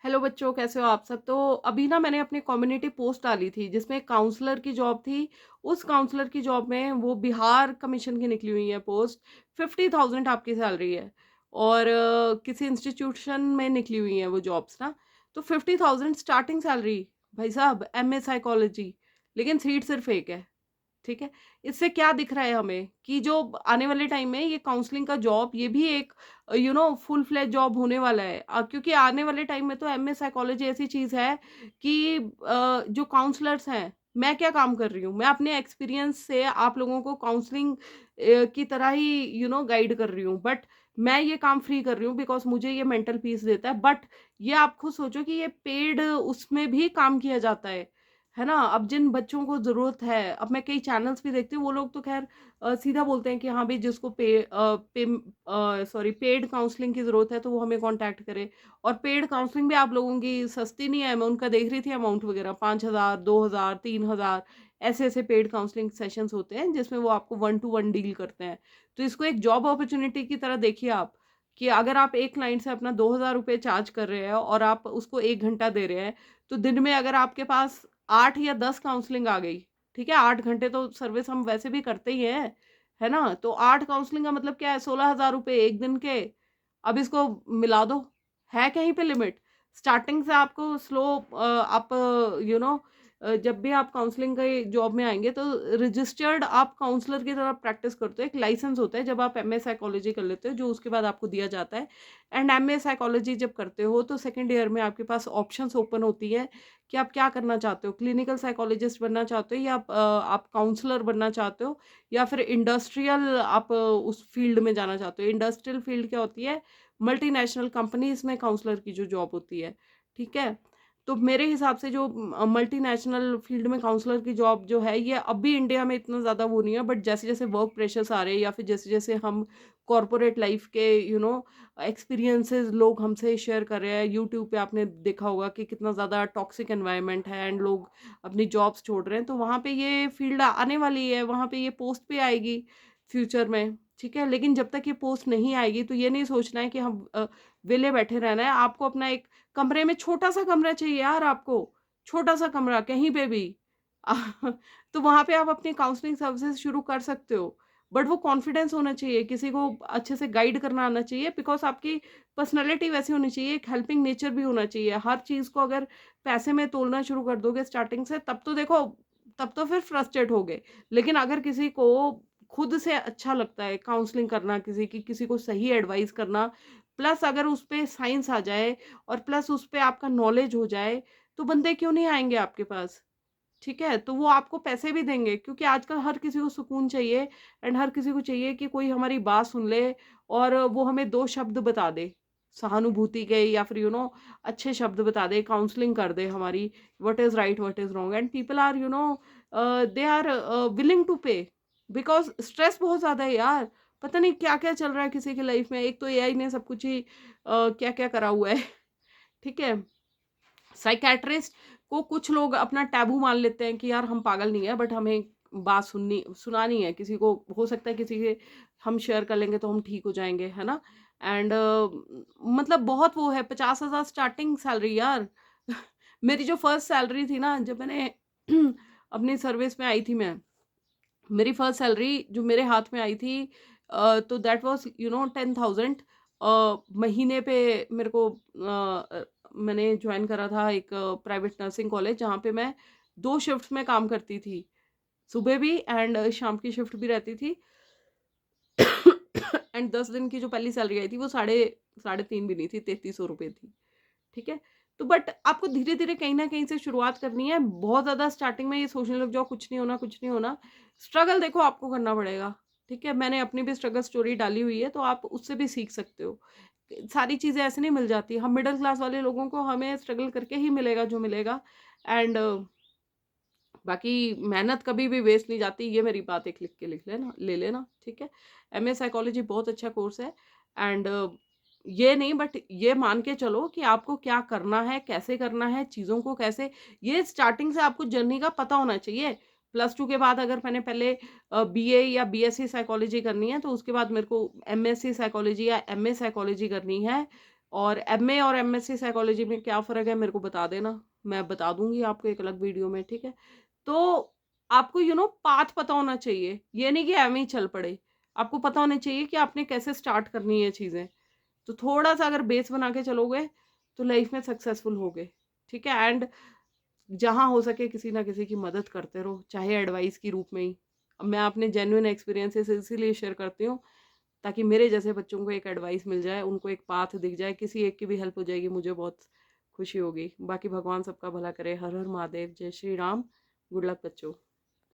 Hello बच्चों, कैसे हो आप सब। तो अभी ना मैंने अपनी कम्युनिटी पोस्ट डाली थी जिसमें काउंसलर की जॉब थी। उस काउंसलर की जॉब में वो बिहार कमीशन की निकली हुई है पोस्ट। 50,000 आपकी सैलरी है और किसी इंस्टीट्यूशन में निकली हुई है वो जॉब्स ना। तो 50,000 स्टार्टिंग सैलरी। भाई साहब, एमए साइकोलॉजी, लेकिन सीट सिर्फ एक है। ठीक है। इससे क्या दिख रहा है हमें कि जो आने वाले टाइम में ये काउंसलिंग का जॉब, ये भी एक फुल फ्लेज जॉब होने वाला है। क्योंकि आने वाले टाइम में तो एमए साइकोलॉजी ऐसी चीज है कि जो काउंसलर्स हैं, मैं क्या काम कर रही हूँ, मैं अपने एक्सपीरियंस से आप लोगों को काउंसलिंग की तरह ही गाइड कर रही हूँ। बट मैं ये काम फ्री कर रही हूँ बिकॉज मुझे ये मेंटल पीस देता है। बट ये आप खुद सोचो कि ये पेड उसमें भी काम किया जाता है ना। अब जिन बच्चों को जरूरत है, अब मैं कई चैनल्स भी देखती हूँ, वो लोग तो खैर सीधा बोलते हैं कि हाँ भाई, जिसको पेड काउंसलिंग की जरूरत है तो वो हमें कांटेक्ट करे। और पेड काउंसलिंग भी आप लोगों की सस्ती नहीं है। मैं उनका देख रही थी अमाउंट वगैरह, 5,000, 2,000, 3,000, ऐसे ऐसे पेड काउंसलिंग सेशंस होते हैं जिसमें वो आपको 1-to-1 डील करते हैं। तो इसको एक जॉब अपॉर्चुनिटी की तरह देखिए आप, कि अगर आप एक क्लाइंट से अपना 2,000 रुपये चार्ज कर रहे हैं और आप उसको 1 घंटा दे रहे हैं, तो दिन में अगर आपके पास 8 या 10 काउंसलिंग आ गई, ठीक है, 8 घंटे तो सर्विस हम वैसे भी करते ही हैं, है ना। तो 8 काउंसलिंग का मतलब क्या है, 16,000 रुपये एक दिन के। अब इसको मिला दो, है कहीं पे लिमिट। स्टार्टिंग से आपको स्लो, आप यू नो जब भी आप काउंसलिंग के जॉब में आएंगे तो रजिस्टर्ड आप काउंसलर की तरह प्रैक्टिस करते हो। एक लाइसेंस होता है जब आप एमए साइकोलॉजी कर लेते हो, जो उसके बाद आपको दिया जाता है। एंड एमए साइकोलॉजी जब करते हो तो सेकेंड ईयर में आपके पास ऑप्शंस ओपन होती है कि आप क्या करना चाहते हो। क्लिनिकल साइकोलॉजिस्ट बनना चाहते हो, या आप काउंसलर बनना चाहते हो, या फिर इंडस्ट्रियल आप उस फील्ड में जाना चाहते हो। इंडस्ट्रियल फील्ड क्या होती है, मल्टीनेशनल कंपनीज में काउंसलर की जो जॉब होती है। ठीक है। तो मेरे हिसाब से जो मल्टीनेशनल फील्ड में काउंसलर की जॉब जो है, ये अभी इंडिया में इतना ज़्यादा वो नहीं है। बट जैसे जैसे वर्क प्रेशर्स आ रहे हैं, या फिर जैसे जैसे हम कॉरपोरेट लाइफ के एक्सपीरियंसेस लोग हमसे शेयर कर रहे हैं, यूट्यूब पे आपने देखा होगा कि कितना ज़्यादा टॉक्सिक एनवायरनमेंट है एंड लोग अपनी जॉब्स छोड़ रहे हैं। तो वहाँ पे ये फील्ड आने वाली है, वहाँ पे ये पोस्ट पे आएगी फ्यूचर में। ठीक है। लेकिन जब तक ये पोस्ट नहीं आएगी तो ये नहीं सोचना है कि हम वेले बैठे रहना है। आपको अपना एक कमरे में, छोटा सा कमरा चाहिए यार आपको, छोटा सा कमरा कहीं पे भी तो वहां पे आप अपनी काउंसलिंग सर्विसेज शुरू कर सकते हो। बट वो कॉन्फिडेंस होना चाहिए, किसी को अच्छे से गाइड करना आना चाहिए, बिकॉज आपकी पर्सनैलिटी वैसी होनी चाहिए, एक हेल्पिंग नेचर भी होना चाहिए। हर चीज को अगर पैसे में तोलना शुरू कर दोगे स्टार्टिंग से, तब तो देखो, तब तो फिर फ्रस्ट्रेट हो गए। लेकिन अगर किसी को खुद से अच्छा लगता है काउंसलिंग करना, किसी की, किसी को सही एडवाइस करना, प्लस अगर उस पे साइंस आ जाए और प्लस उस पे आपका नॉलेज हो जाए, तो बंदे क्यों नहीं आएंगे आपके पास। ठीक है। तो वो आपको पैसे भी देंगे, क्योंकि आजकल हर किसी को सुकून चाहिए एंड हर किसी को चाहिए कि कोई हमारी बात सुन ले और वो हमें दो शब्द बता दे, सहानुभूति के, या फिर अच्छे शब्द बता दे, काउंसलिंग कर दे हमारी, what is right what is wrong. And people are they are willing to pay, because stress बहुत ज्यादा है यार। पता नहीं क्या क्या चल रहा है किसी की लाइफ में। एक तो एआई ने सब कुछ ही क्या क्या करा हुआ है ठीक है। साइकेट्रिस्ट को कुछ लोग अपना टैबू मान लेते हैं कि यार हम पागल नहीं है, बट हमें बात सुनानी है किसी को, हो सकता है किसी के हम शेयर कर लेंगे तो हम ठीक हो जाएंगे, है ना। एंड मतलब बहुत वो है, 50,000 स्टार्टिंग सैलरी यार मेरी जो फर्स्ट सैलरी थी ना, जब मैंने अपनी सर्विस में आई थी मैं, मेरी फर्स्ट सैलरी जो मेरे हाथ में आई थी, तो दैट वाज 10,000 महीने पे। मेरे को मैंने ज्वाइन करा था एक प्राइवेट नर्सिंग कॉलेज, जहाँ पे मैं 2 शिफ्ट्स में काम करती थी, सुबह भी एंड शाम की शिफ्ट भी रहती थी एंड 10 दिन की जो पहली सैलरी आई थी वो साढ़े साढ़े तीन भी नहीं थी, 3,300 रुपये थी। ठीक है। तो बट आपको धीरे धीरे कहीं ना कहीं से शुरुआत करनी है। बहुत ज्यादा स्टार्टिंग में ये सोचने लग जाओ कुछ नहीं होना कुछ नहीं होना, स्ट्रगल देखो आपको करना पड़ेगा। ठीक है। मैंने अपनी भी स्ट्रगल स्टोरी डाली हुई है, तो आप उससे भी सीख सकते हो। सारी चीजें ऐसे नहीं मिल जाती। हम मिडिल क्लास वाले लोगों को, हमें स्ट्रगल करके ही मिलेगा जो मिलेगा। एंड बाकी मेहनत कभी भी वेस्ट नहीं जाती, ये मेरी बात एक लिख के लिख लेना, ले लेना। ठीक है। एमए साइकोलॉजी बहुत अच्छा कोर्स है। एंड ये नहीं, बट ये मान के चलो कि आपको क्या करना है, कैसे करना है चीज़ों को, कैसे, ये स्टार्टिंग से आपको जर्नी का पता होना चाहिए। +2 के बाद अगर मैंने पहले बीए या बीएससी साइकोलॉजी करनी है, तो उसके बाद मेरे को एमएससी साइकोलॉजी या एमए साइकोलॉजी करनी है, और एमए और एमएससी साइकोलॉजी में क्या फ़र्क है मेरे को बता देना, मैं बता दूँगी आपको एक अलग वीडियो में, ठीक है? तो आपको पाथ पता होना चाहिए, ये नहीं कि ऐवें ही चल पड़े। आपको पता होना चाहिए कि आपने कैसे स्टार्ट करनी है चीज़ें। तो थोड़ा-सा अगर बेस बना के चलोगे, तो लाइफ़ में सक्सेसफुल होगे, ठीक है? एंड जहाँ हो सके किसी ना किसी की मदद करते रहो, चाहे एडवाइस के रूप में ही। अब मैं अपने जेन्युइन एक्सपीरियंसेस इसीलिए शेयर करती हूँ, ताकि मेरे जैसे बच्चों को एक एडवाइस मिल जाए, उनको एक पाथ दिख जाए, किसी एक की भी हेल्प हो जाएगी, मुझे बहुत खुशी होगी। बाकी भगवान सबका भला करे। हर हर महादेव, जय श्री राम। गुड लक बच्चों।